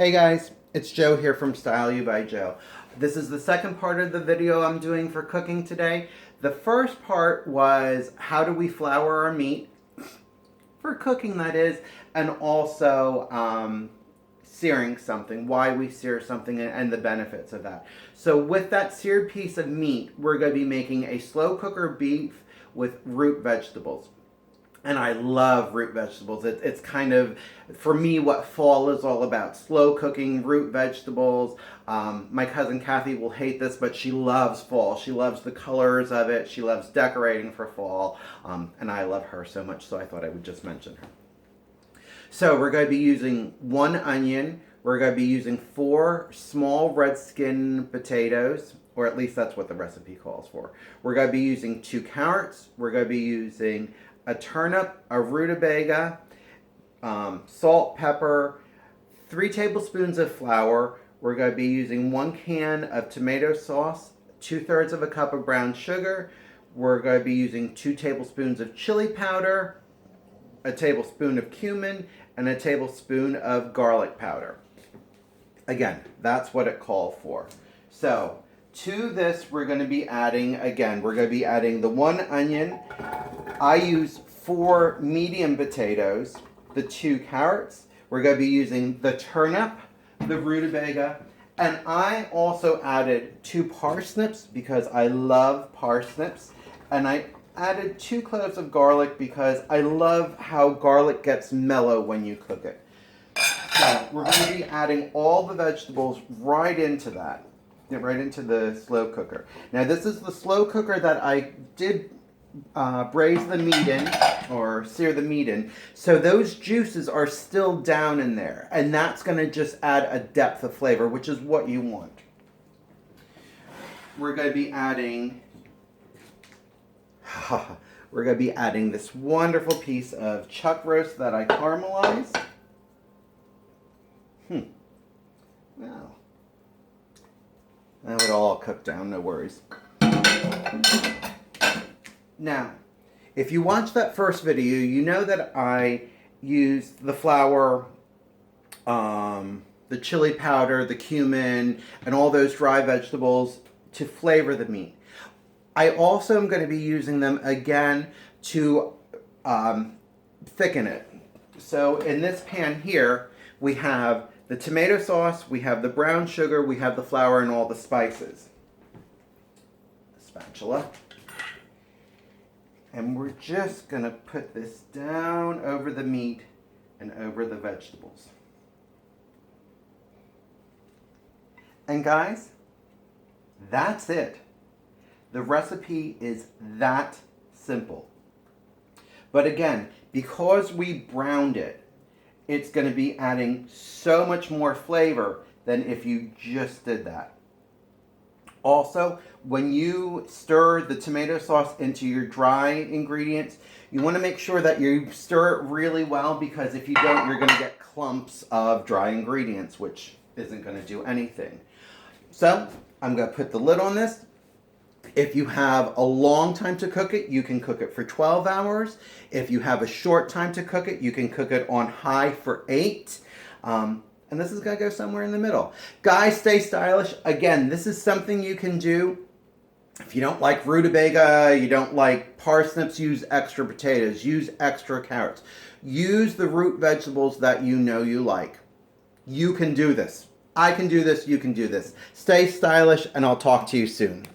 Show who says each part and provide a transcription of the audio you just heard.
Speaker 1: Hey guys, it's Joe here from Style You by Joe. This is the second part of the video I'm doing for cooking today. The first part was how do we flour our meat, for cooking that is, and also searing something, why we sear something and the benefits of that. So with that seared piece of meat, we're going to be making a slow cooker beef with root vegetables. And I love root vegetables. It's kind of, for me, what fall is all about. Slow cooking root vegetables. My cousin Kathy will hate this, but she loves fall. She loves the colors of it. She loves decorating for fall. And I love her so much, so I thought I would just mention her. So we're going to be using 1 onion. We're going to be using 4 small red skin potatoes, or at least that's what the recipe calls for. We're going to be using 2 carrots. We're going to be using a turnip, a rutabaga, salt, pepper, 3 tablespoons of flour. We're going to be using 1 can of tomato sauce, 2/3 of a cup of brown sugar. We're going to be using 2 tablespoons of chili powder, a tablespoon of cumin, and a tablespoon of garlic powder. Again, that's what it calls for. So, to this, we're going to be adding, the 1 onion. I use 4 medium potatoes, the 2 carrots. We're going to be using the turnip, the rutabaga, and I also added 2 parsnips because I love parsnips. And I added 2 cloves of garlic because I love how garlic gets mellow when you cook it. So we're going to be adding all the vegetables right into that. Right into the slow cooker. Now this is the slow cooker that I did braise the meat in, or sear the meat in, so those juices are still down in there, and that's going to just add a depth of flavor, which is what you want. We're going to be adding this wonderful piece of chuck roast that I caramelized. Wow. Now it'll all cook down, no worries. Now, if you watched that first video, you know that I used the flour, the chili powder, the cumin, and all those dry vegetables to flavor the meat. I also am going to be using them again to thicken it. So in this pan here, we have the tomato sauce, we have the brown sugar, we have the flour, and all the spices. Spatula. And we're just going to put this down over the meat and over the vegetables. And guys, that's it. The recipe is that simple. But again, because we browned it, it's going to be adding so much more flavor than if you just did that. Also, when you stir the tomato sauce into your dry ingredients, you want to make sure that you stir it really well, because if you don't, you're going to get clumps of dry ingredients, which isn't going to do anything. So, I'm going to put the lid on this. If you have a long time to cook it, you can cook it for 12 hours. If you have a short time to cook it, you can cook it on high for 8. And this is going to go somewhere in the middle. Guys, stay stylish. Again, this is something you can do. If you don't like rutabaga, you don't like parsnips, use extra potatoes, use extra carrots. Use the root vegetables that you know you like. You can do this. I can do this, you can do this. Stay stylish, and I'll talk to you soon.